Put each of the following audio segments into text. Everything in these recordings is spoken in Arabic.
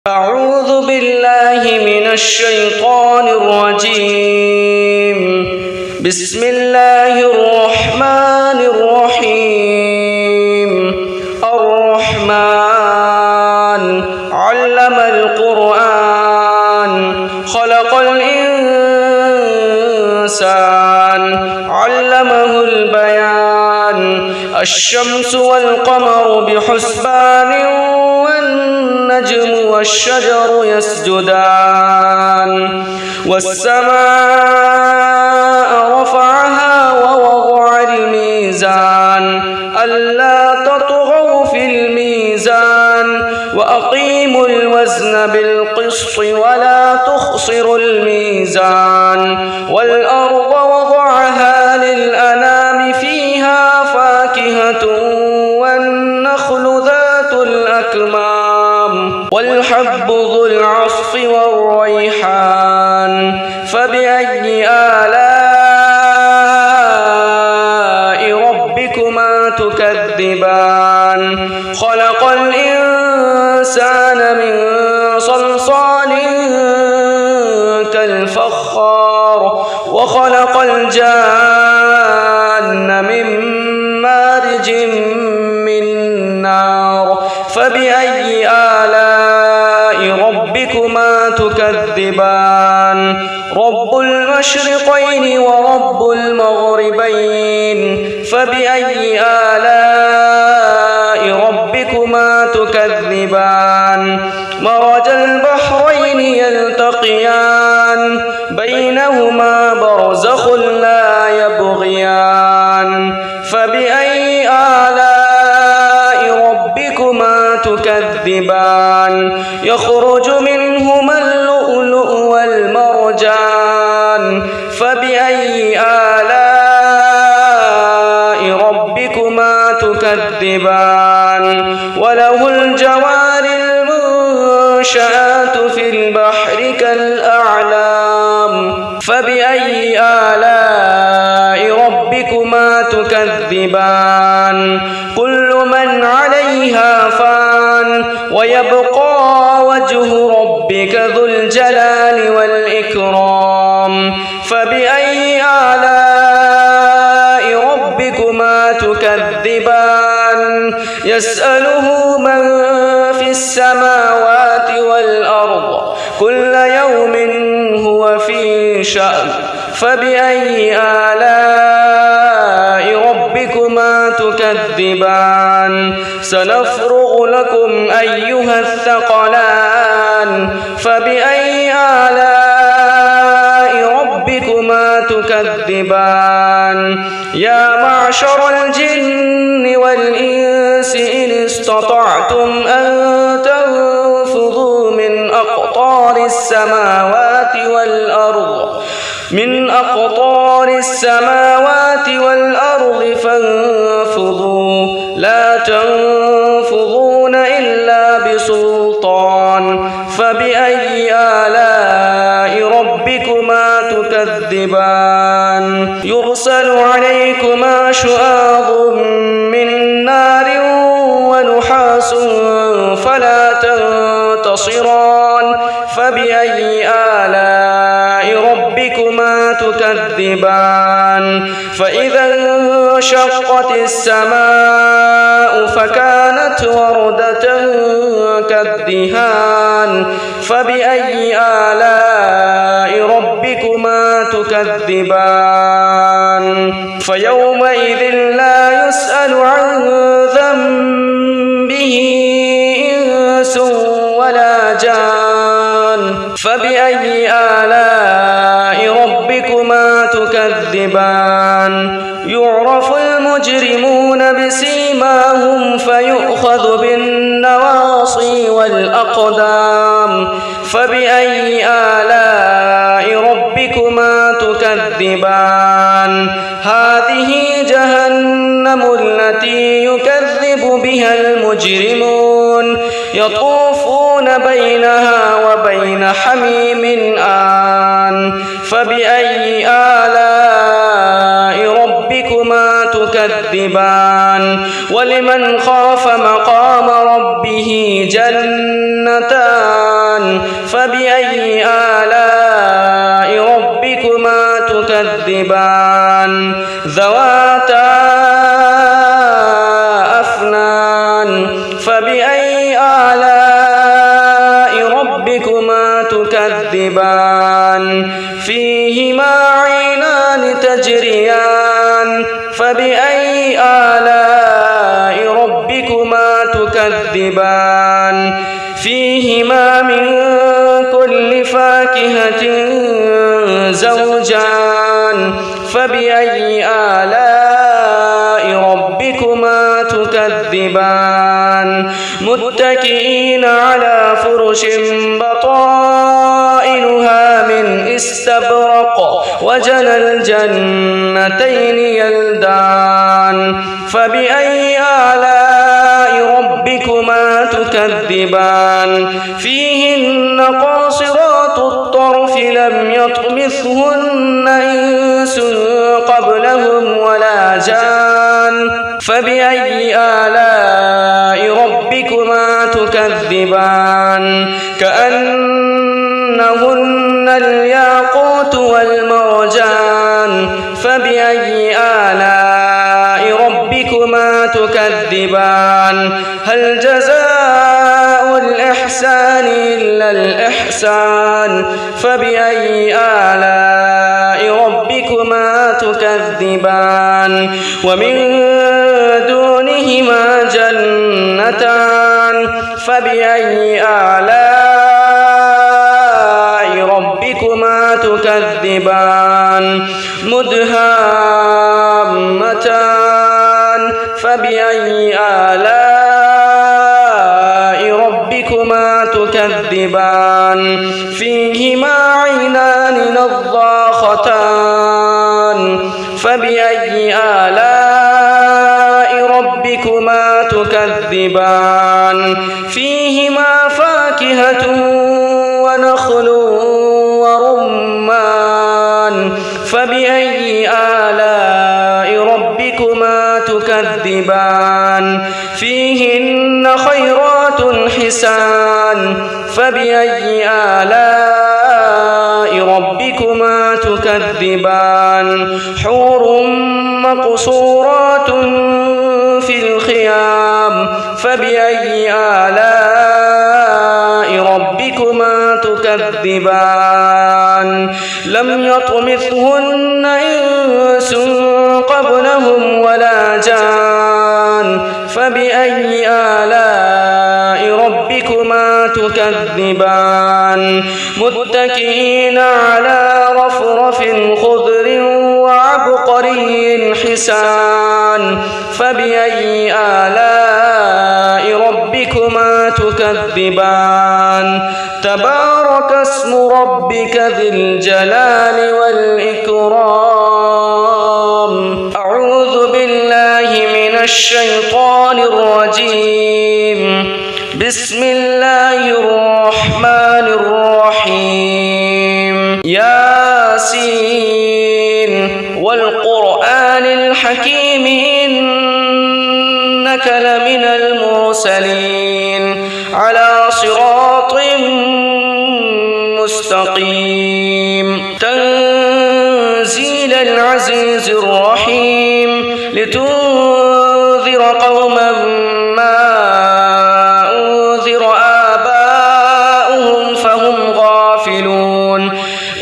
أعوذ بالله من الشيطان الرجيم. بسم الله الرحمن الرحيم. الرحمن علم القرآن خلق الإنسان علمه البيان. الشمس والقمر بحسبان والنجم والشجر يسجدان. والسماء رفعها ووضع الميزان ألا تطغوا في الميزان وأقيموا الوزن بالقسط ولا تخسروا الميزان. والأرض وضعها للأنام فيها فاكهة والنخل ذات الأكمام والحب ذو العصف والريحان. فبأي آلاء ربكما تكذبان؟ خلق الإنسان من صلصال كالفخار وخلق الجان من مارج من نار. فبأي آلاء ربكما تكذبان؟ رب المشرقين ورب المغربين. فبأي آلاء ربكما تكذبان؟ مرج البحرين يلتقيان بينهما برزخ لا يبغيان. فبأي آلاء ربكما تكذبان؟ يخرج منهما اللؤلؤ والمرجان. فبأي آلاء ربكما تكذبان؟ وله الجوار المنشآت في البحر كالأعلام. فبأي آلاء ربكما تكذبان؟ كل من عليها فان ويبقى وجه ربك ذو الجلال والإكرام. فبأي آلاء ربكما تكذبان؟ يسأله من في السماوات والأرض كل يوم هو في شأن. فبأي آلاء ربكما تكذبان؟ سنفرغ لكم أيها الثقلان. فبأي آلاء ربكما تكذبان؟ يا معشر الجن والإنس إن استطعتم أن تنفذوا من أقطار السماوات والأرض فانفذوا لا تنفذون إلا بسلطان. فبأي آلاء ربكما تكذبان؟ يرسل عليكما شواظ من نار ونحاس فلا تنتصران. فبأي آلاء ربكما تكذبان؟ فإذا انشقت السماء فكانت وردة كالدهان. فبأي آلاء ربكما تكذبان؟ فيومئذ لا يسأل عن ذنبه إنس ولا جان. فبأي آلاء ربكما تكذبان؟ يعرف المجرمون بسيماهم فيؤخذ بالنواصي والأقدام. فبأي آلاء ربكما تكذبان؟ هذه جهنم التي يكذب بها المجرمون يطوفون بينها وبين حميم آن. فبأي آلاء ربكما تكذبان؟ ولمن خاف مقام ربه جنتان فبأي آلاء ربكما تكذبان ذواتا أفنان فبأي آلاء ربكما تكذبان فيهما عينان تجريان فبأي آلاء ربكما تكذبان فيهما من كل فاكهة زوجان فبأي آلاء ربكما تكذبان متكئين على فرش بطائنها من استبرق وجنى الجنتين يلدان فبأي آلاء ربكما تكذبان فيهن قاصرات الطرف لم يطمثهن إنس قبلهم ولا جان فبأي آلاء ربكما تكذبان كأنهن الياقوت والمرجان فبأي آلاء ربكما تكذبان هل جزاء الإحسان إلا الإحسان فبأي آلاء ربكما تكذبان ومن دونهما جنتان فبأي آلاء ربكما تكذبان مدهامتان فبأي آلاء ربكما تكذبان فيهما عينان نضاختان فبأي آلاء ربكما تكذبان فيهما فاكهة ونخل ورمان فبأي آلاء ربكما تكذبان فيهن خيرات حسان فبأي آلاء ربكما تكذبان حور مقصورات في الخيام فبأي آلاء ربكما تكذبان لم يطمثهن إنس قبلهم ولا جان فبأي آلاء ربكما تكذبان متكئين على رفرف خضر وعبقري حسان فبأي آلاء ربكما تكذبان تبارك اسم ربك ذي الجلال والإكرام أعوذ بالله من الشيطان الرجيم بسم الله الرحمن الرحيم ياسين والقرآن الحكيم إنك لمن المرسلين على صراط مستقيم تنزيل العزيز الرحيم لتنذر قوما ما أنذر آباؤهم فهم غافلون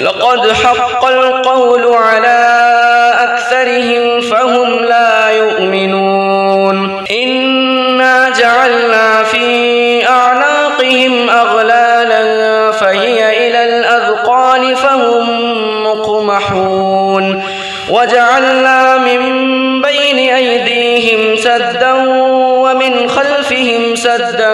لقد حق القول على أكثرهم فهم لا يؤمنون إنا جعلنا في أعناقهم أغلالا فهي إلى الأذقان فهم مقمحون وجعلنا من بين أيديهم سدا ومن خلفهم سدا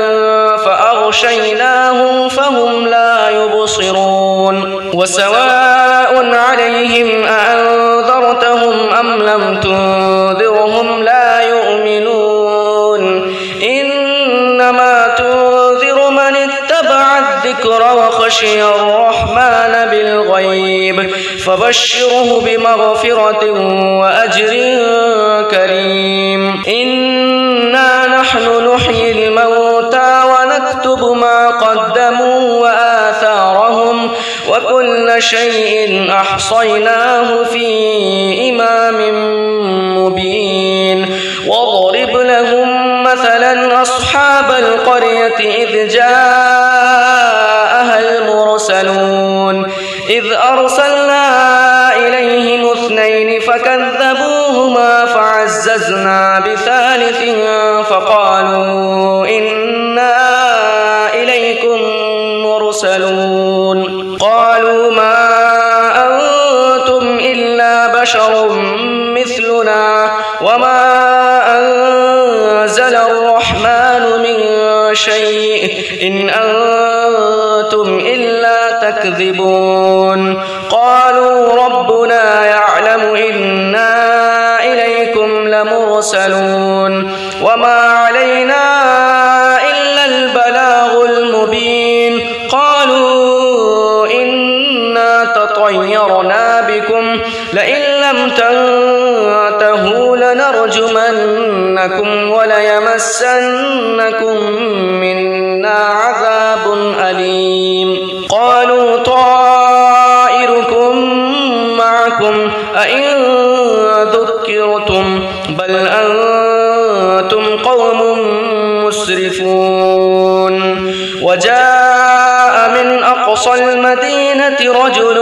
فأغشيناهم فهم لا يبصرون وسواء عليهم أأنذرتهم أم لم تنذرهم لا يؤمنون إنما تنذر من اتبع الذكر وخشي الرحمن بالغيب فبشره بمغفرة وأجر كريم إنا نحن نحيي الموتى ونكتب ما قدموا وآثارهم كل شيء أحصيناه في إمام مبين واضرب لهم مثلا أصحاب القرية إذ جاءها المرسلون إذ أرسلنا إليهم 2 فكذبوهما فعززنا بثالث فقالوا إنا إليكم مرسلون قالوا ما أنتم إلا بشر مثلنا وما أنزل الرحمن من شيء إن أنتم إلا تكذبون قالوا ربنا يعلم إنا إليكم لمرسلون وما علينا إلا البلاغ المبين قالوا إنا تطيرنا بكم لئن لم تنتهوا لنرجمنكم وليمسنكم منا عذاب أليم قالوا طائركم معكم أئن ذكرتم بل أنتم قوم مسرفون وجاء من أقصى المدينة رجل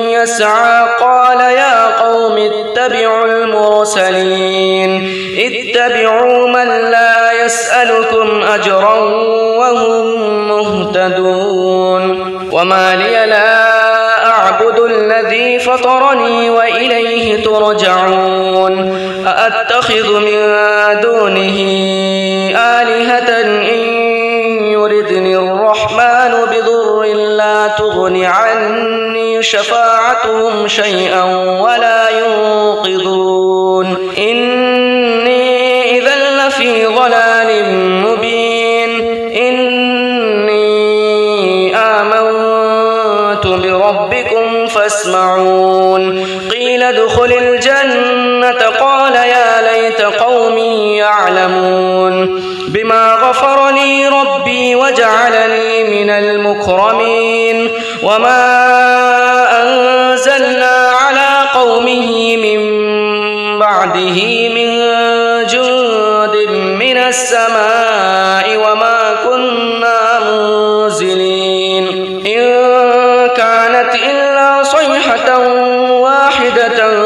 يسعى قال يا قوم اتبعوا المرسلين اتبعوا من لا يسألكم أجرا وهم مهتدون وما لي لا أعبد الذي فطرني وإليه ترجعون أأتخذ من دونه آلهة إن يردني الرحمن بضر لا تغن عني شفاعتهم شيئا ولا ينقذون إني إذا لفي ضلال مبين إني آمنت بربكم فاسمعون قيل ادخل الجنة قال يا ليت قومي يعلمون بما غفر لي ربي وجعلني من المكرمين وما أنزلنا على قومه من بعده من جند من السماء وما كنا منزلين إن كانت إلا صيحة واحدة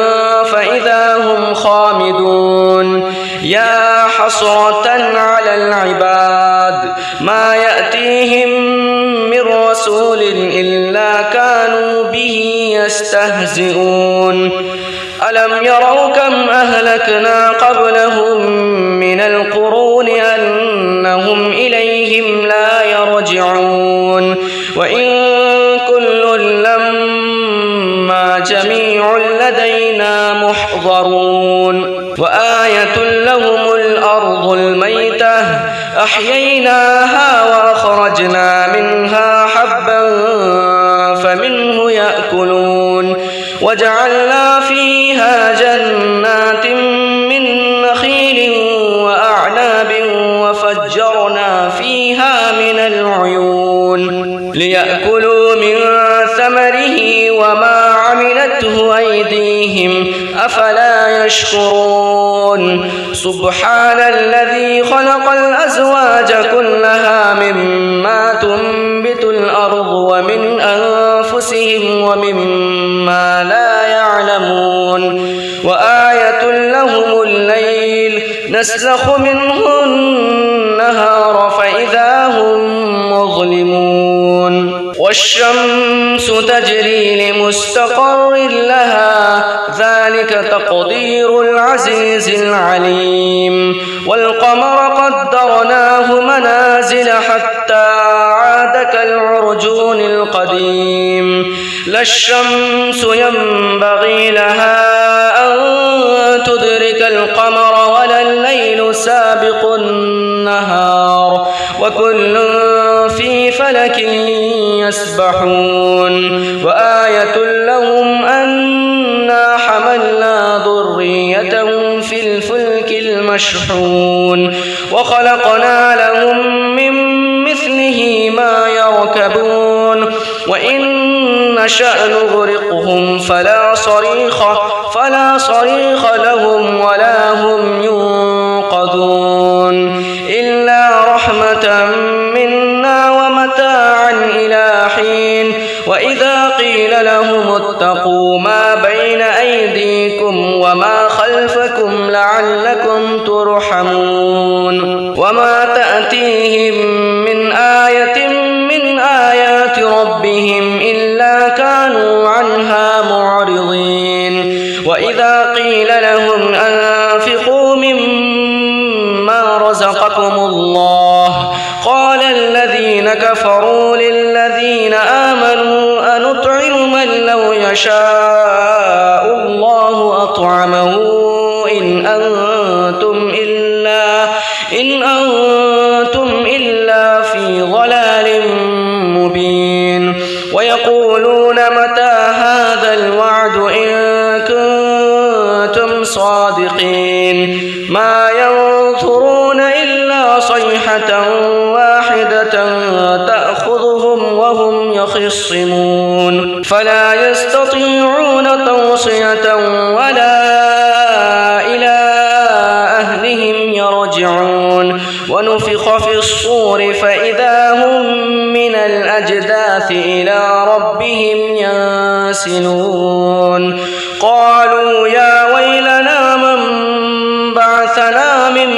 فإذا هم خامدون يا حسرة على العباد ما يأتيهم من رسول إلا كانوا به يستهزئون ألم يروا كم أهلكنا قبلهم من القرون أنهم إليهم لا يرجعون وإن كل لما جميع لدينا محضرون وآية لهم الأرض الميتة أحييناها وأخرجنا منها حبا فمنه يأكلون وجعلنا فيها جنات من نخيل وأعناب وفجرنا فيها من العيون ليأكلوا من ثمره وما عملته أيديهم أفلا يشكرون سبحان الذي خلق الأزواج كلها مما تنبت الأرض ومن أنفسهم ومما لا يعلمون وآية لهم الليل نسلخ منه النهار فإذا هم مظلمون والشمس تجري لمستقر لها ذلك تقدير العزيز العليم والقمر قدرناه منازل حتى عاد كالعرجون القديم لا الشمس ينبغي لها أن تدرك القمر ولا الليل سابق النهار وكل في فلك يسبحون وآية لهم أنا حملنا ذريتهم في الفلك المشحون وخلقنا لهم من مثله ما يركبون وإن نشأ نغرقهم فلا صريخ لهم ولا هم ينقذون إلا رحمة منا ومتاعا إلى حين وإذا قيل لهم اتقوا ما بين أيديكم وما خلفكم لعلكم ترحمون وما تأتيهم من آية من آيات ربهم إلا كانوا عنها معرضين وإذا قيل لهم أنفقوا مما رزقكم الله قال الذين كفروا للذين آمنوا أنطعم من لو يشاء الله أطعمه إن أنتم إلا في ضلال مبين ويقولون متى هذا الوعد إن كنتم صادقين ما ينظرون إلا صيحة واحدة تأخذهم وهم يخصمون فلا يستطيعون توصية ولا إلى أهلهم يرجعون ونفخ في الصور فإذا هم من الأجداث إلى ربهم ينسلون قالوا يا ويلنا من بعثنا من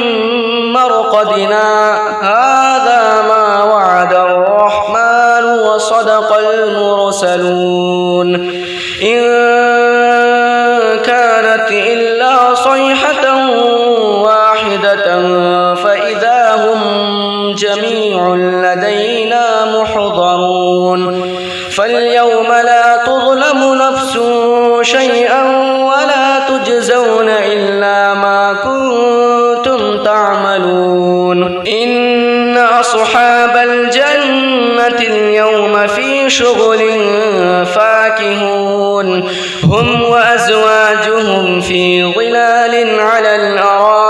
مرقدنا هذا ما وعد الرحمن وصدق المرسلون إن كانت إلا صيحة واحدة فإذا هم جميع لدينا محضرون فاليوم لا تظلم نفس شيئا ولا تجزون إلا ما كنتم تعملون إن أصحاب الجنة اليوم في شغل فاكهون هم وأزواجهم في ظلال على الأرائك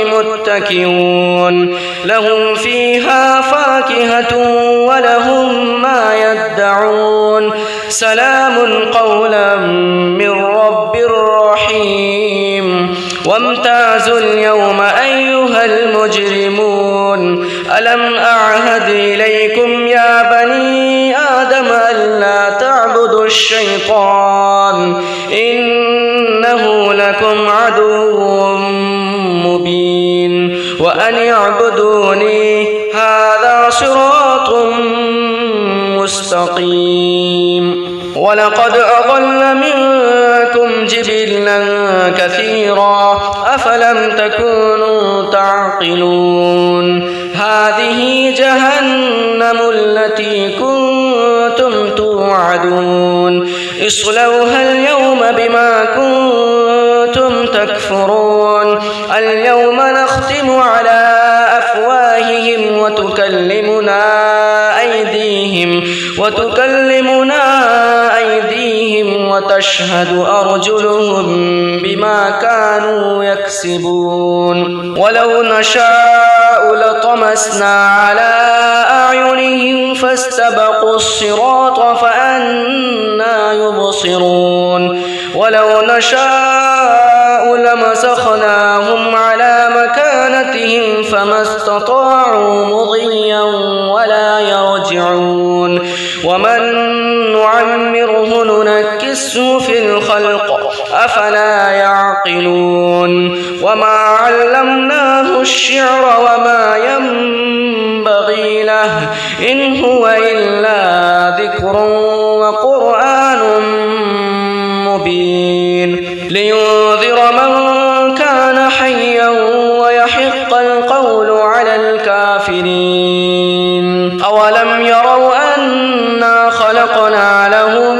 متكئون لهم فيها فاكهة ولهم ما يدعون سلام قولا من رب رحيم وامتازوا اليوم أيها المجرمون ألم أعهد إليكم يا بني آدم ألا تعبدوا الشيطان إنه لكم عدو مبين وأن اعبدوني هذا صراط مستقيم ولقد أضل منكم جبلا كثيرا أفلم تكونوا تعقلون هذه جهنم التي كنتم توعدون اصلوها اليوم بما كنتم تكفرون اليوم نختم على أفواههم وتكلمنا أيديهم وتشهد أرجلهم بما كانوا يكسبون ولو نشاء لطمسنا على أعينهم فاستبقوا الصراط فأنى يبصرون ولو نشاء لمسخناهم على مكانتهم فما استطاعوا مضيا ولا يرجعون ومن نعمره ننكسه في الخلق أفلا يعقلون وما علمناه الشعر وما ينبغي له إن هو إلا ذكر وقرآن مبين لينذر من كان حيا ويحق القول على الكافرين أولم يروا أنا خلقنا لهم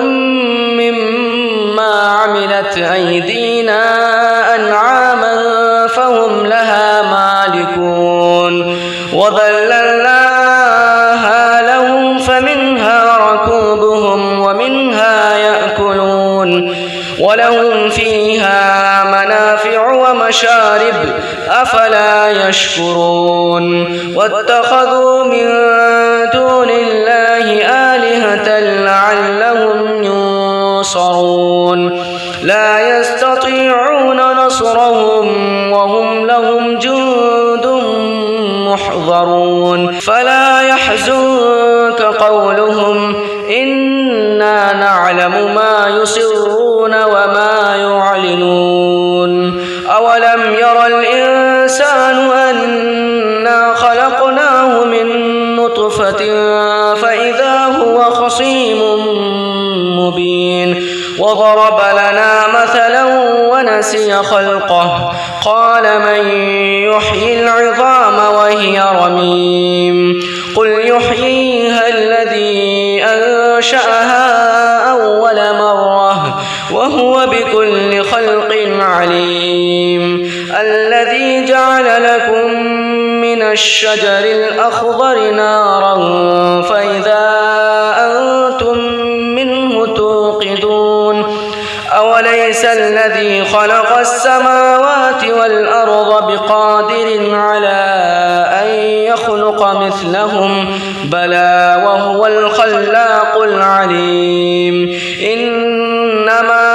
مما عملت أيدينا أنعاما فهم لها مالكون وذللناها لهم فمنها ركوبهم ومنها يأكلون ولهم فيها منافع ومشارب أفلا يشكرون واتخذوا من دون الله فاكهة لعلهم ينصرون لا يستطيعون نصرهم وهم لهم جند محضرون فلا يحزنك قولهم إنا نعلم ما يسرون وما يعلنون أولم ير الإنسان أنا خلقناه من نطفة فإذا هو خصيم مبين وضرب لنا مثلا ونسي خلقه قال من يحيي العظام وهي رميم قل يحييها الذي أنشأها أول مرة وهو بكل خلق عليم الذي جعل لكم من الشجر الأخضر نارا فإذا أنتم منه توقدون أوليس الذي خلق السماوات والأرض بقادر على أن يخلق مثلهم بلى وهو الخلاق العليم إنما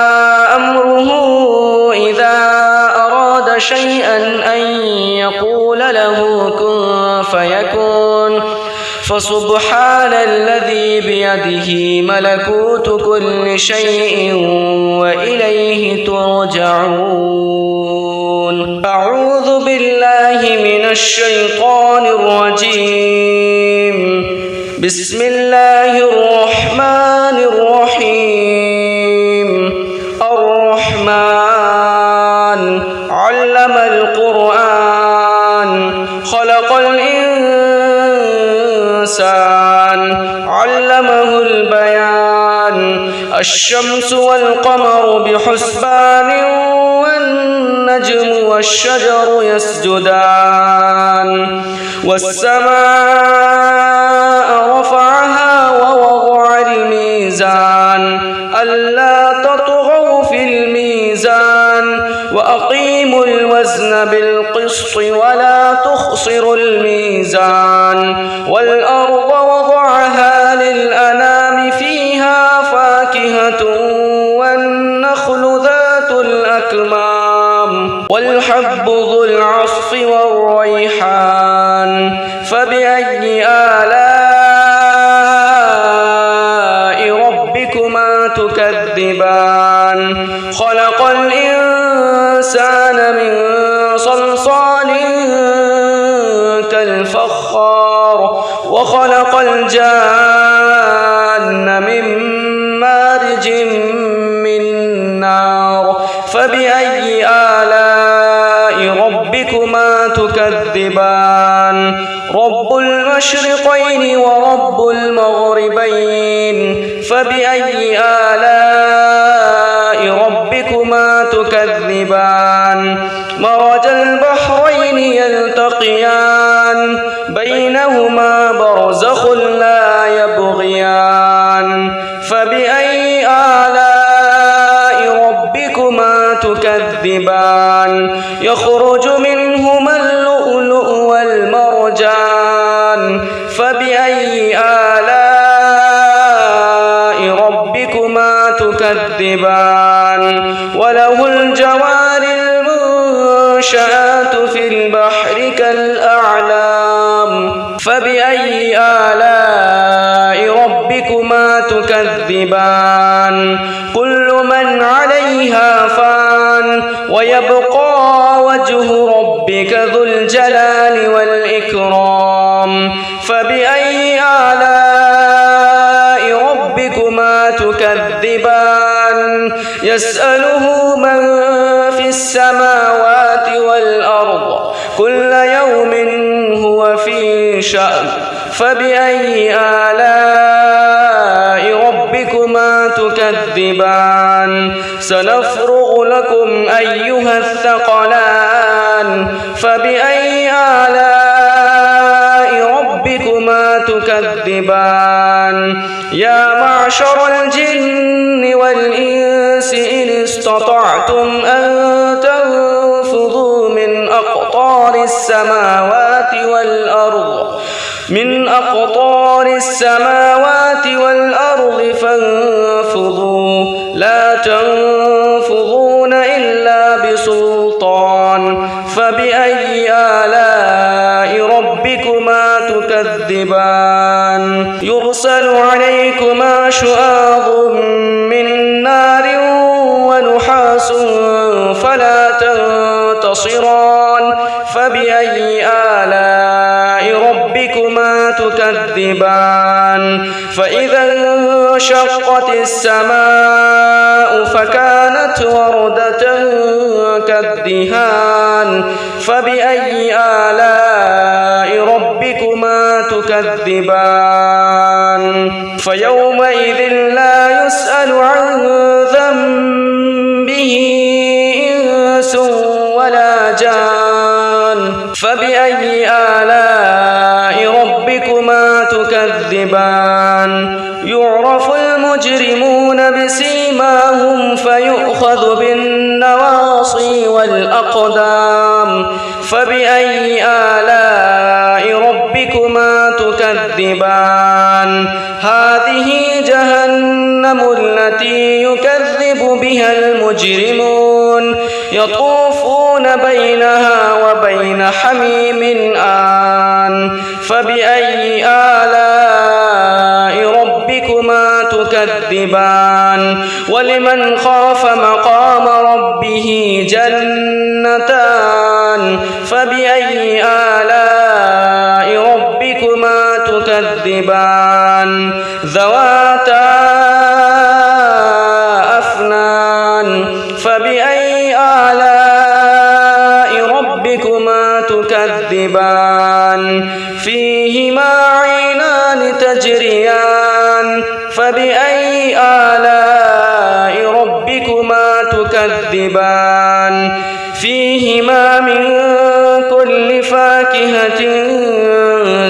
أمره إذا أراد شيئا أن يقول له كن فيكون فسبحان الذي بيده ملكوت كل شيء وإليه ترجعون أعوذ بالله من الشيطان الرجيم بسم الله الرحمن الرحيم الرحمن علم القرآن خلق الإنسان علمه البيان الشمس والقمر بحسبان والنجم والشجر يسجدان والسماء رفعها ووضع الميزان ألا تطغوا في الميزان وأقيموا الوزن بالقسط ولا تخسروا الميزان والأرض وضعها للأنام فيها فاكهة والنخل ذات الأكمام والحب ذو العصف والريحان فبأي آلاء ربكما تكذبان خلق الإنسان من صلصال كالفخار وخلق الجان من مارج من نار فبأي آلاء ربكما تكذبان رب المشرقين ورب المغربين فبأي آلاء ربكما تكذبان مرج البحرين يلتقيان بينهما برزخ لا يبغيان فبأي آلاء ربكما تكذبان يخرج منهما اللؤلؤ والمرجان فبأي آلاء ربكما تكذبان وله الجوار المنشآت في البحر كالأعلام فبأي آلاء ربكما تكذبان كل من عليها فان ويبقى وجه ربك ذو الجلال والإكرام فبأي آلاء ربكما تكذبان يسأله من في السماوات والأرض كل يوم هو في شأن فبأي آلاء ربكما تكذبان سنفرغ لكم أيها الثقلان فبأي آلاء ربكما تكذبان يا معشر الجن والإنس إن استطعتم أن تنفذوا من أقطار السماوات والأرض يرسل عليكما شواظ من نار ونحاس فلا تنتصران فبأي آلاء ربكما تكذبان فإذا انشقت السماء فكانت وردة كالدهان فبأي آلاء ربكما تكذبان فيومئذ لا يسأل عن ذنبه إنس ولا جان فبأي آلاء ربكما تكذبان يعرف المجرمون بسيماهم فيؤخذ بالنواصي والأقدام فبأي آلاء ربكما تكذبان هذه جهنم التي يكذب بها المجرمون يطوفون بينها وبين حميم آن فبأي آلاء ربكما تكذبان ولمن خاف مقام ربه جنتان فبأي آلاء ربكما تكذبان ذواتا أفنان فبأي آلاء ربكما تكذبان فيهما عينان تجريان فبأي آلاء ربكما تكذبان فيهما من كل فاكهة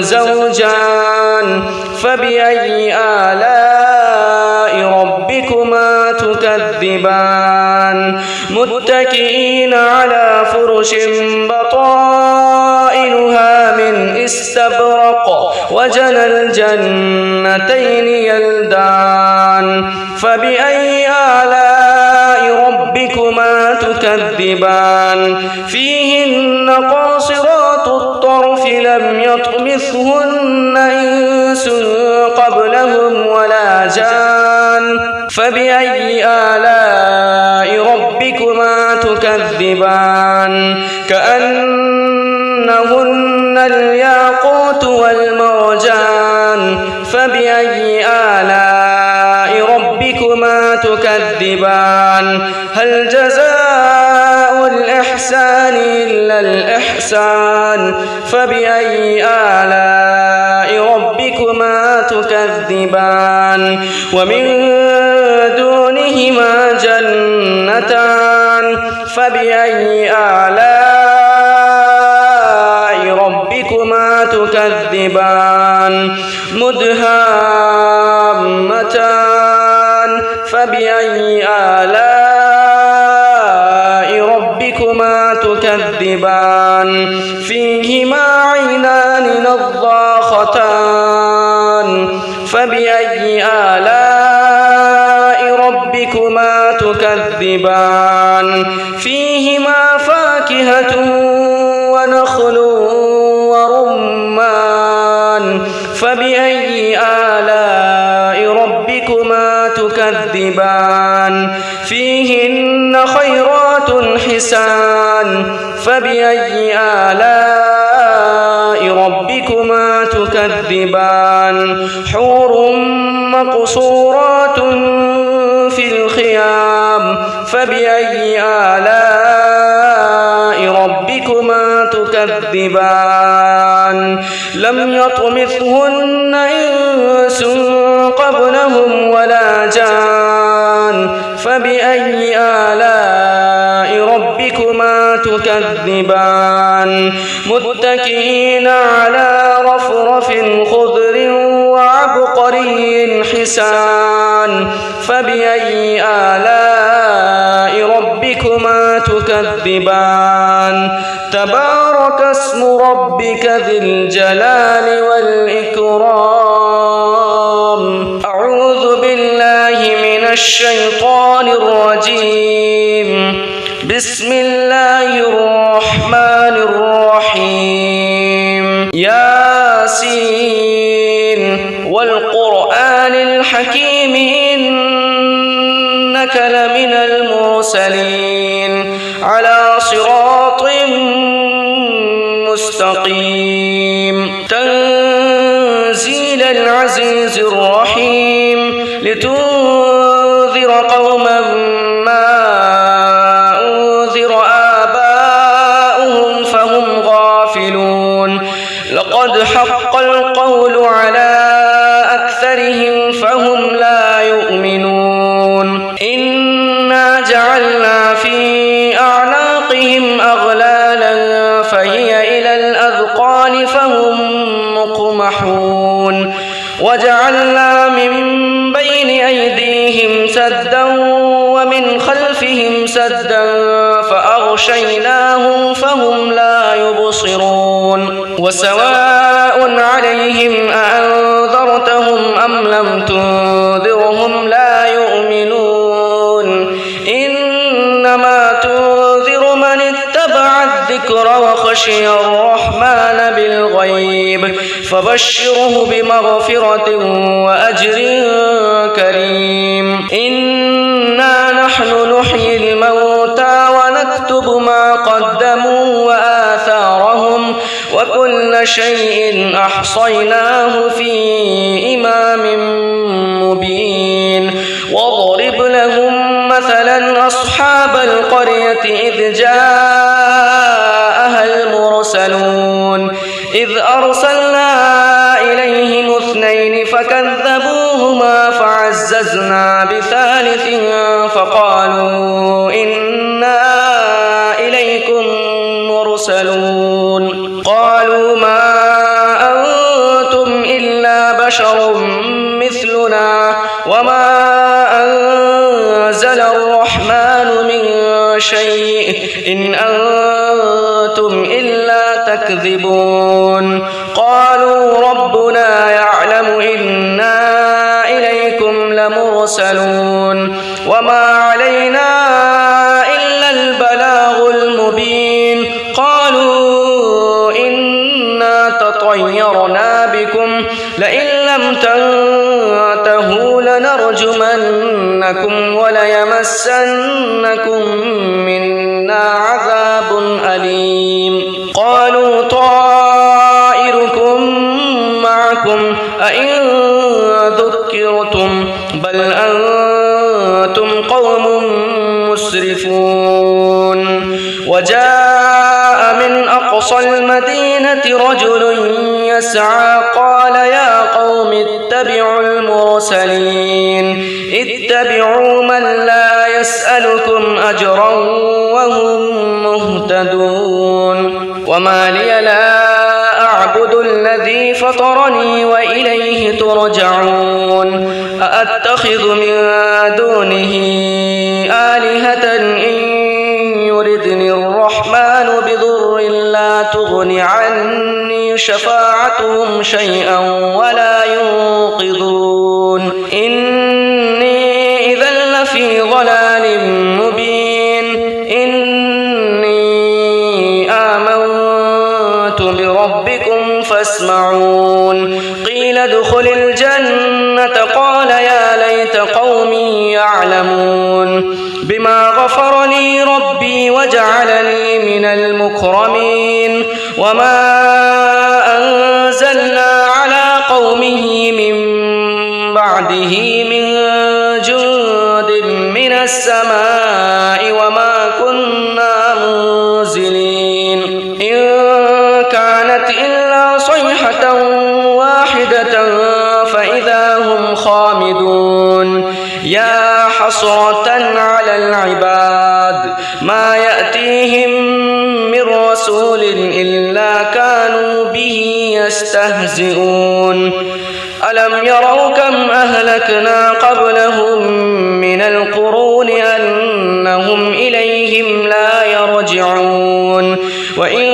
زوجان فبأي آلاء ربكما تكذبان متكئين على فرش بطائنها من استبرق وجنى الجنتين يلدان فبأي آلاء ربكما تكذبان فيهن قاصرات الطرف لم يطمثهن إنس قبلهم ولا جان فبأي آلاء ربكما تكذبان كأنهن الياقوت والمرجان فبأي آلاء ربكما تكذبان هل جزاء الإحسان إلا الإحسان فبأي آلاء ربكما تكذبان ومن دونهما جنتان فبأي آلاء ربكما تكذبان مدهامتان فبأي آلاء ربكما تكذبان فيهما عينان نضاختان فبأي آلاء ربكما تكذبان فيهما فاكهة ونخل ورمان فبأي آلاء ربكما تكذبان فيهن خيرات حسان فبأي آلاء ربكما تكذبان حور مقصورات في الخيام فبأي آلاء ربكما تكذبان لم يطمثهن إنس قبلهم ولا جان فبأي آلاء ربكما تكذبان متكئين على رفرف خضر وعبقري حسان فبأي آلاء ربكما تكذبان تبارك اسم ربك ذي الجلال والإكرام أعوذ بالله من الشيطان الرجيم بسم الله الرحمن الرحيم ياسين والقرآن القرآن الحكيم إنك لمن المرسلين على صراط مستقيم تنزيل العزيز الرحيم لتنذر قوما ما أنذر آباؤهم فهم غافلون لقد حق القول على أكثرهم فهم لا يؤمنون إنا جعلنا في أعناقهم أغلالا فهي إلى الأذقان فهم مقمحون وجعلنا من بين أيديهم سدا ومن خلفهم سدا فأغشيناهم فهم لا يبصرون وسواء عليهم أأنذرتهم أم لم تنذرهم لا يؤمنون إنما تنذر من اتبع الذكر وخشي الرحمن بالغيب فبشره بمغفرة وأجر كريم إنا نحن نحيي الموتى ونكتب ما قدموا وآثارهم وكل شيء أحصيناه في إمام مبين واضرب لهم مثلا أصحاب القرية إذ جاءها المرسلون إذ أرسلنا إليهم اثنين فكذبوهما فعززنا بثالث فقالوا إنا إليكم مرسلون قالوا ما أنتم إلا بشر مثلنا وما أنزل الرحمن من شيء إن أنتم إلا تكذبون قالوا ربنا يعلم إنا إليكم لمرسلون وما علينا إلا البلاغ المبين قالوا إنا تطيرنا بكم لئن لم تنتهوا لنرجمنكم وليمسنكم منا عذاب أليم قالوا طائركم معكم أئن ذكرتم بل أنتم قوم مسرفون وجاء من أقصى المدينة رجل يسعى قال يا قوم اتبعوا المرسلين اتبعوا من لا يسألكم أجرا وهم مهتدون وما لي لا أعبد الذي فطرني وإليه ترجعون أأتخذ من دونه آلهة إن يردني الرحمن بضر لا تغن عني شفاعتهم شيئا ولا ينقذون إني إذا لفي ضلال مبين إني آمنت بربكم فاسمعون قيل ادخل الجنة قال يا ليت قومي يعلمون بما غفر لي ربي وجعلني من المكرمين وما أنزلنا على قومه من بعده من جند من السماء وما كنا منزلين إن كانت إلا صيحة واحدة فإذا هم خامدون يا حسرة على العباد ما يأتيهم من رسول إلا كانوا به يستهزئون ألم يروا كم أهلكنا قبلهم من القرون أنهم إليهم لا يرجعون وإن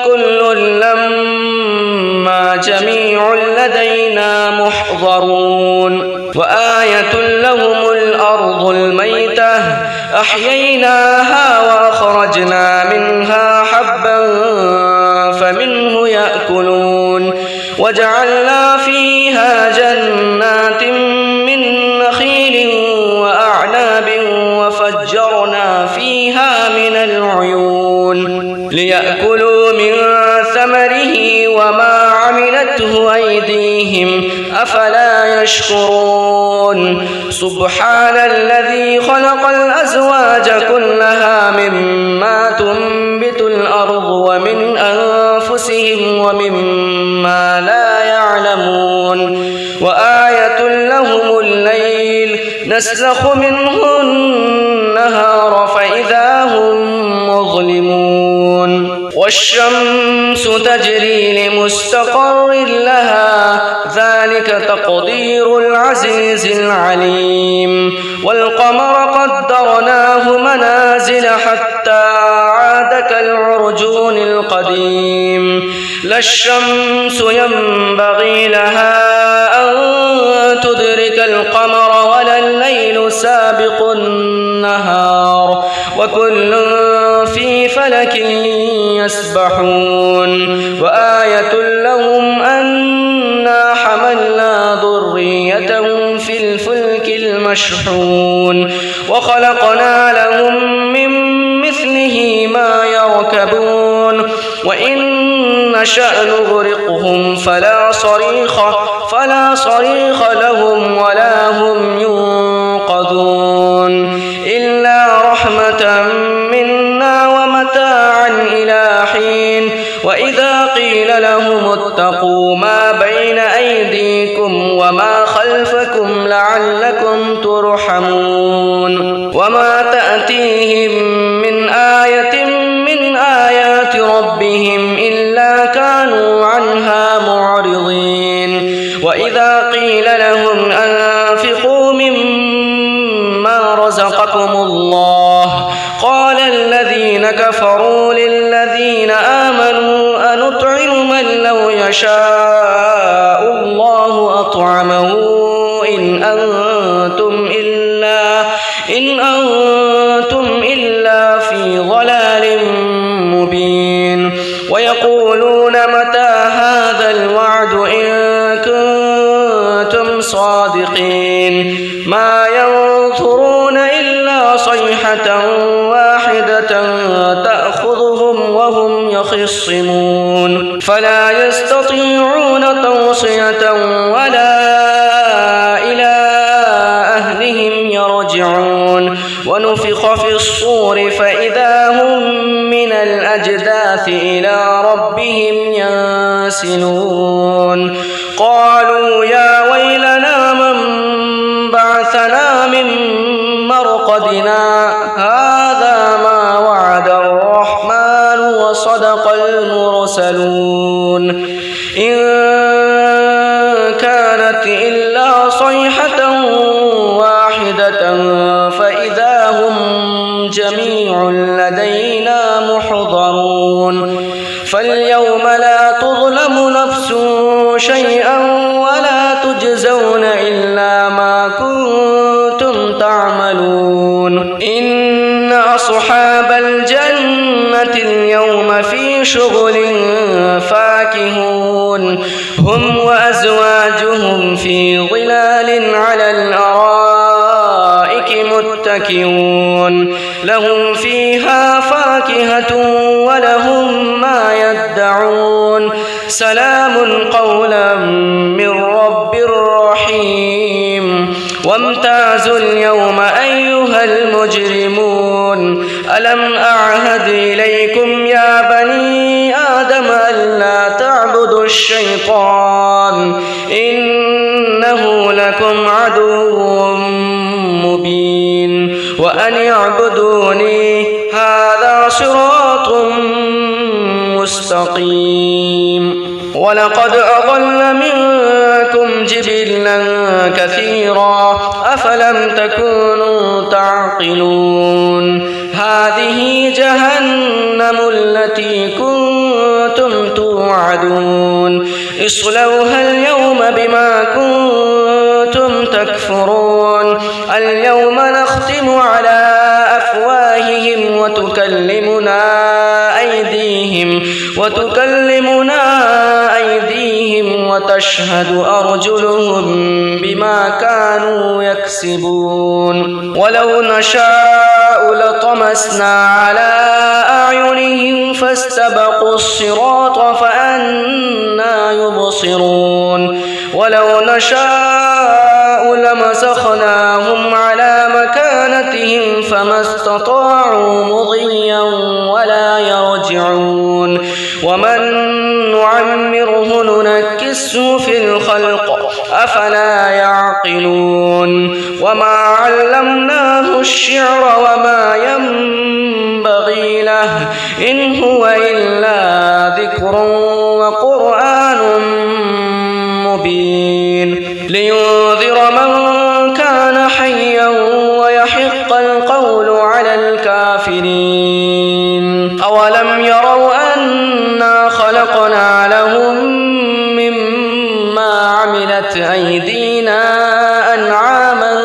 كل لما جميع لدينا محضرون وآية لهم الأرض الميتة أحييناها وأخرجنا منها حبا فمنه يأكلون وجعلنا فيها جنات ليأكلوا من ثمره وما عملته أيديهم أفلا يشكرون سبحان الذي خلق الأزواج كلها مما تنبت الأرض ومن أنفسهم ومما لا يعلمون وآية لهم الليل نسلخ منه النهار فإذا هم مظلمون والشمس تجري لمستقر لها ذلك تقدير العزيز العليم والقمر قدرناه منازل حتى عاد كالعرجون القديم لا الشمس ينبغي لها أن تدرك القمر ولا الليل سابق النهار وكل في فلك يسبحون وآية لهم أنا حملنا ذريتهم في الفلك المشحون وخلقنا لهم من مثله ما يركبون وإن نشأ نغرقهم فلا صريخ لهم ولا هم ينقذون إلا رحمة منا ومتاعا إلى حين وإذا قيل لهم اتقوا ما بين أيديكم وما خلفكم لعلكم ترحمون وما تأتيهم من آية من آيات ربهم إلا كانوا عنها معرضين وإذا قيل لهم أنفقوا مما رزقكم الله قال الذين كفروا للذين آمنوا أنطعم من لو يشاء الله أطعمه إن أنتم إلا في ضلال مبين ويقولون متى هذا الوعد إن كنتم صادقين ما ينظرون إلا صيحة واحدة تأخذهم وهم يخصمون فلا يستطيعون توصية ولا إلى أهلهم يرجعون ونفخ في الصور فإذا هم من الأجداث إلى ربهم ينسلون قالوا يا ويلنا من بعثنا من مرقدنا هذا ما وعد الرحمن وصدق المرسلون إن كانت إلا صيحة واحدة فإذا هم جميع لدينا محضرون فاليوم لا تظلم نفس شيئا ولا تجزون إلا ما كنتم تعملون إن أصحاب الجنة اليوم في شغل فاكهون هم وأزواجهم في ظلال على الأرائك متكئون لهم فيها فاكهة ولهم ما يدعون سلام قولا من رب رحيم وامتازوا اليوم أيها المجرمون ألم أعهد إليكم يا بني آدم ألا تعبدوا الشيطان إنه لكم عدو مبين وأن اعبدوني هذا صراط مستقيم ولقد أضل منكم جبلا كثيرا أفلم تكونوا تعقلون هذه جهنم التي كنتم توعدون اصلوها اليوم بما كنتم تكفرون اليوم نختم على أفواههم وتكلمنا أيديهم وتشهد أرجلهم بما كانوا يكسبون ولو نشاء لطمسنا على أعينهم فاستبقوا الصراط فأنى يبصرون ولو نشاء لمسخناهم على مكانتهم فما استطاعوا مضيا ولا يرجعون ومن نعمره ننكسه في الخلق أفلا يعقلون وما علمناه الشعر وما ينبغي له إن هو إلا ذكر وقرآن مبين لينذر من كان حيا ويحق القول على الكافرين أولم يروا أنا خلقنا لهم مما عملت أيدينا أنعاما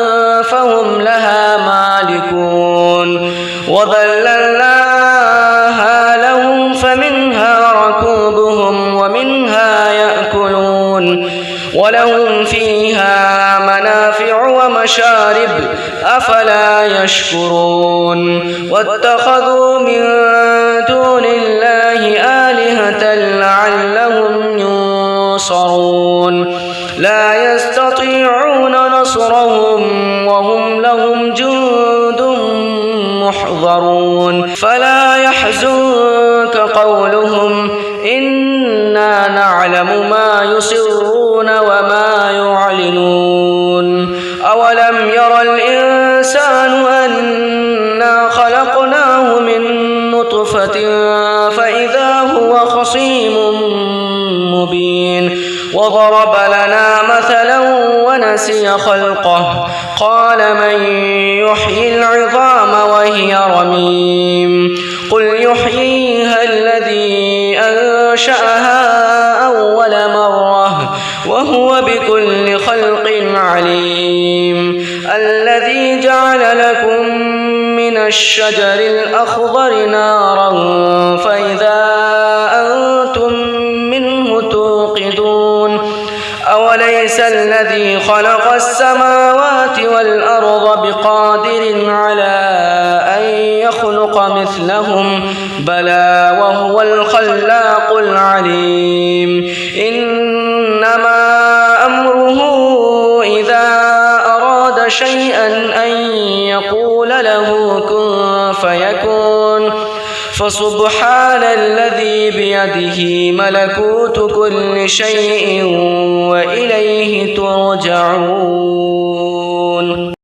فهم لها مالكون وذللناها لهم فمنها ركوبهم ومنها يأكلون ولهم فيها منافع ومشارب أفلا يشكرون واتخذوا من دون الله آلهة لعلهم ينصرون لا يستطيعون نصرهم وهم لهم جند محضرون فلا يحزنك قولهم إنا نعلم ما يسرون وما يعلنون أولم ير الإنسان أنا خلقناه من نطفة فإذا هو خصيم مبين وضرب لنا مثلا ونسي خلقه قال من يحيي العظام وهي رميم قل يحييها الذي أنشأها أول مرة وهو بكل خلق عليم الذي جعل لكم من الشجر الأخضر نارا فإذا أنتم منه توقدون أوليس الذي خلق السماوات والأرض بقادر على أن يخلق مثلهم بلى وهو الخلاق العليم إنما أمره إذا أراد شيئا أن يقول له كن فيكون فسبحان الذي بيده ملكوت كل شيء وإليه ترجعون